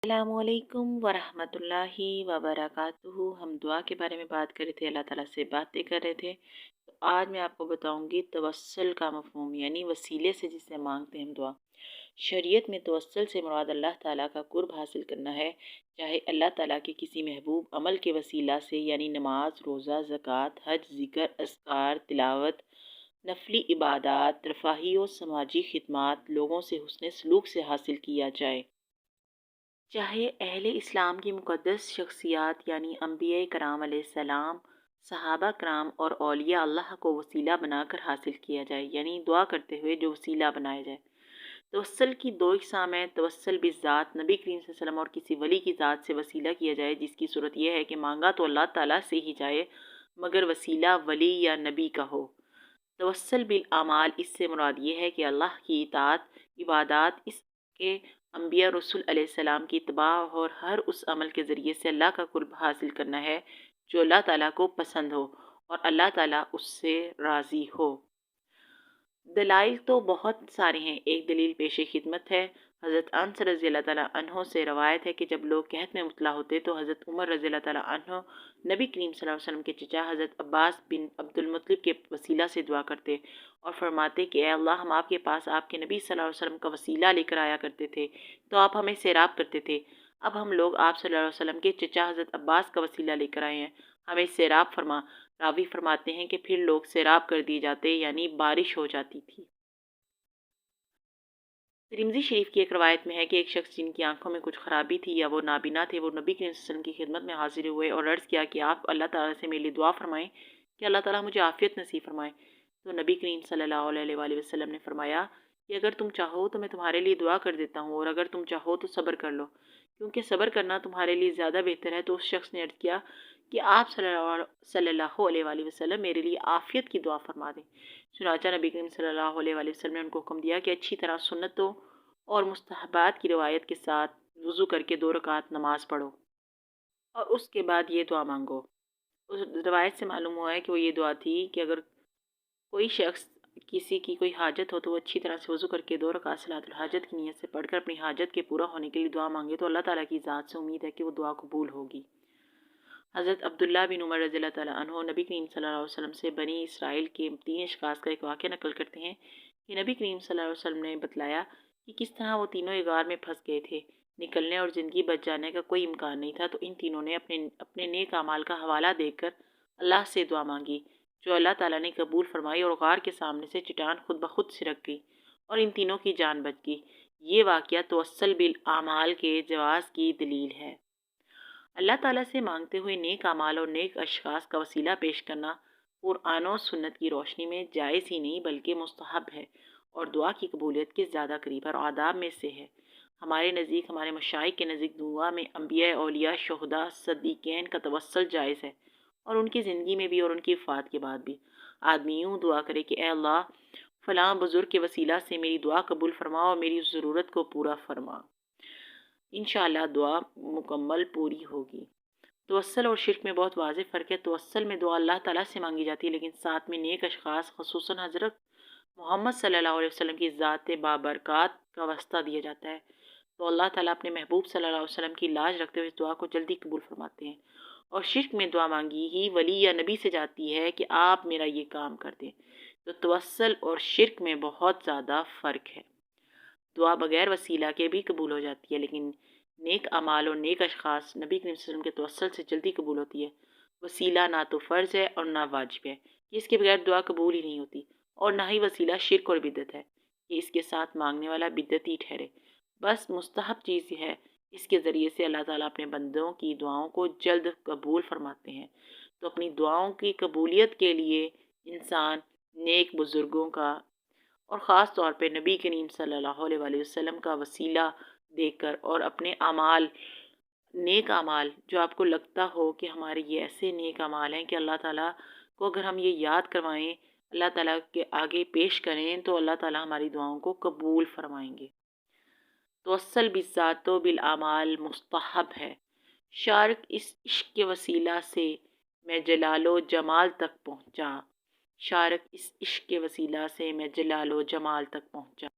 السلام علیکم ورحمۃ اللہ وبرکاتہ۔ ہم دعا کے بارے میں بات کر رہے تھے، اللہ تعالیٰ سے باتیں کر رہے تھے۔ تو آج میں آپ کو بتاؤں گی توسل کا مفہوم، یعنی وسیلے سے جسے مانگتے ہیں ہم دعا۔ شریعت میں توسل سے مراد اللہ تعالیٰ کا قرب حاصل کرنا ہے، چاہے اللہ تعالیٰ کے کسی محبوب عمل کے وسیلہ سے، یعنی نماز، روزہ، زکوٰۃ، حج، ذکر، اذکار، تلاوت، نفلی عبادات، رفاہی و سماجی خدمات، لوگوں سے حسن سلوک سے حاصل کیا جائے۔ چاہے اہل اسلام کی مقدس شخصیات یعنی انبیاء کرام علیہ السلام، صحابہ کرام اور اولیاء اللہ کو وسیلہ بنا کر حاصل کیا جائے، یعنی دعا کرتے ہوئے جو وسیلہ بنایا جائے۔ توسل کی دو اقسام ہیں، توسل بالذات، نبی کریم صلی اللہ علیہ وسلم اور کسی ولی کی ذات سے وسیلہ کیا جائے، جس کی صورت یہ ہے کہ مانگا تو اللہ تعالیٰ سے ہی جائے مگر وسیلہ ولی یا نبی کا ہو۔ توسل بالاعمال، اس سے مراد یہ ہے کہ اللہ کی اطاعت، عبادات، اس کے انبیاء رسول علیہ السلام کی اتباع اور ہر اس عمل کے ذریعے سے اللہ کا قرب حاصل کرنا ہے جو اللہ تعالیٰ کو پسند ہو اور اللہ تعالیٰ اس سے راضی ہو۔ دلائل تو بہت سارے ہیں۔ ایک دلیل پیش خدمت ہے۔ حضرت انس رضی اللہ تعالیٰ عنہ سے روایت ہے کہ جب لوگ قحط میں مبتلا ہوتے تو حضرت عمر رضی اللہ تعالیٰ عنہ نبی کریم صلی اللہ علیہ وسلم کے چچا حضرت عباس بن عبد المطلب کے وسیلہ سے دعا کرتے اور فرماتے کہ اے اللہ، ہم آپ کے پاس آپ کے نبی صلی اللہ علیہ وسلم کا وسیلہ لے کر آیا کرتے تھے تو آپ ہمیں سیراب کرتے تھے، اب ہم لوگ آپ صلی اللہ علیہ وسلم کے چچا حضرت عباس کا وسیلہ لے کر آئے ہیں، ہمیں سیراب فرما۔ راوی فرماتے ہیں کہ پھر لوگ سیراب کر دیے جاتے، یعنی بارش ہو جاتی تھی۔ ترمذی شریف کی ایک روایت میں ہے کہ ایک شخص جن کی آنکھوں میں کچھ خرابی تھی یا وہ نابینا تھے، وہ نبی کریم صلی اللہ علیہ وسلم کی خدمت میں حاضر ہوئے اور عرض کیا کہ آپ اللہ تعالیٰ سے میرے لیے دعا فرمائیں کہ اللہ تعالیٰ مجھے عافیت نصیب فرمائے۔ تو نبی کریم صلی اللہ علیہ وآلہ وسلم نے فرمایا کہ اگر تم چاہو تو میں تمہارے لیے دعا کر دیتا ہوں، اور اگر تم چاہو تو صبر کر لو، کیونکہ صبر کرنا تمہارے لیے زیادہ بہتر ہے۔ تو اس شخص نے عرض کیا کہ آپ صلی اللہ علیہ وآلہ وسلم میرے لیے عافیت کی دعا فرما دیں۔ چنانچہ نبی کریم صلی اللہ علیہ وآلہ وسلم نے ان کو حکم دیا کہ اچھی طرح سنتوں اور مستحبات کی روایت کے ساتھ وضو کر کے 2 رکعت نماز پڑھو اور اس کے بعد یہ دعا مانگو۔ اس روایت سے معلوم ہوا ہے کہ وہ یہ دعا تھی کہ اگر کوئی شخص کسی کی کوئی حاجت ہو تو وہ اچھی طرح سے وضو کر کے 2 رکعت صلاۃ الحاجت کی نیت سے پڑھ کر اپنی حاجت کے پورا ہونے کے لیے دعا مانگے تو اللہ تعالیٰ کی ذات سے امید ہے کہ وہ دعا قبول ہوگی۔ حضرت عبداللہ بن عمر رضی اللہ تعالیٰ عنہ نبی کریم صلی اللہ علیہ وسلم سے بنی اسرائیل کے 3 اشخاص کا ایک واقعہ نقل کرتے ہیں کہ نبی کریم صلی اللہ علیہ وسلم نے بتلایا کہ کس طرح وہ تینوں ایک غار میں پھنس گئے تھے، نکلنے اور زندگی بچ جانے کا کوئی امکان نہیں تھا، تو ان تینوں نے اپنے نیک اعمال کا حوالہ دے کر اللہ سے دعا مانگی جو اللہ تعالیٰ نے قبول فرمائی، اور غار کے سامنے سے چٹان خود بخود سرک گئی اور ان تینوں کی جان بچ گئی۔ یہ واقعہ توسل بالاعمال کے جواز کی دلیل ہے۔ اللہ تعالیٰ سے مانگتے ہوئے نیک اعمال اور نیک اشخاص کا وسیلہ پیش کرنا قرآن و سنت کی روشنی میں جائز ہی نہیں بلکہ مستحب ہے اور دعا کی قبولیت کے زیادہ قریب اور آداب میں سے ہے۔ ہمارے نزدیک، ہمارے مشائخ کے نزدیک دعا میں انبیاء، اولیاء، شہداء، صدیقین کا توسل جائز ہے، اور ان کی زندگی میں بھی اور ان کی وفات کے بعد بھی۔ آدمی یوں دعا کرے کہ اے اللہ، فلاں بزرگ کے وسیلہ سے میری دعا قبول فرما اور میری ضرورت کو پورا فرما، انشاءاللہ دعا مکمل پوری ہوگی۔ توسل اور شرک میں بہت واضح فرق ہے۔ توسل میں دعا اللہ تعالیٰ سے مانگی جاتی ہے، لیکن ساتھ میں نیک اشخاص خصوصاً حضرت محمد صلی اللہ علیہ وسلم کی ذات بابرکات کا واسطہ دیا جاتا ہے، تو اللہ تعالیٰ اپنے محبوب صلی اللہ علیہ وسلم کی لاج رکھتے ہوئے اس دعا کو جلدی قبول فرماتے ہیں۔ اور شرک میں دعا مانگی ہی ولی یا نبی سے جاتی ہے کہ آپ میرا یہ کام کر دیں، تو توسل اور شرک میں بہت زیادہ فرق ہے۔ دعا بغیر وسیلہ کے بھی قبول ہو جاتی ہے، لیکن نیک اعمال اور نیک اشخاص نبی کریم صلی اللہ علیہ وسلم کے توسل سے جلدی قبول ہوتی ہے۔ وسیلہ نہ تو فرض ہے اور نہ واجب ہے، اس کے بغیر دعا قبول ہی نہیں ہوتی، اور نہ ہی وسیلہ شرک اور بدعت ہے کہ اس کے ساتھ مانگنے والا بدعتی ٹھہرے۔ بس مستحب چیز ہے، اس کے ذریعے سے اللہ تعالیٰ اپنے بندوں کی دعاؤں کو جلد قبول فرماتے ہیں۔ تو اپنی دعاؤں کی قبولیت کے لیے انسان نیک بزرگوں کا اور خاص طور پہ نبی کریم صلی اللہ علیہ وآلہ وسلم کا وسیلہ دیکھ کر، اور اپنے اعمال، نیک اعمال جو آپ کو لگتا ہو کہ ہمارے یہ ایسے نیک اعمال ہیں کہ اللہ تعالیٰ کو اگر ہم یہ یاد کروائیں، اللہ تعالیٰ کے آگے پیش کریں تو اللہ تعالیٰ ہماری دعاؤں کو قبول فرمائیں گے۔ توسل بالذات و بالاعمال مستحب ہے۔ شارق اس عشق کے وسیلہ سے میں جلال و جمال تک پہنچا، شارق اس عشق کے وسیلہ سے میں جلال و جمال تک پہنچا۔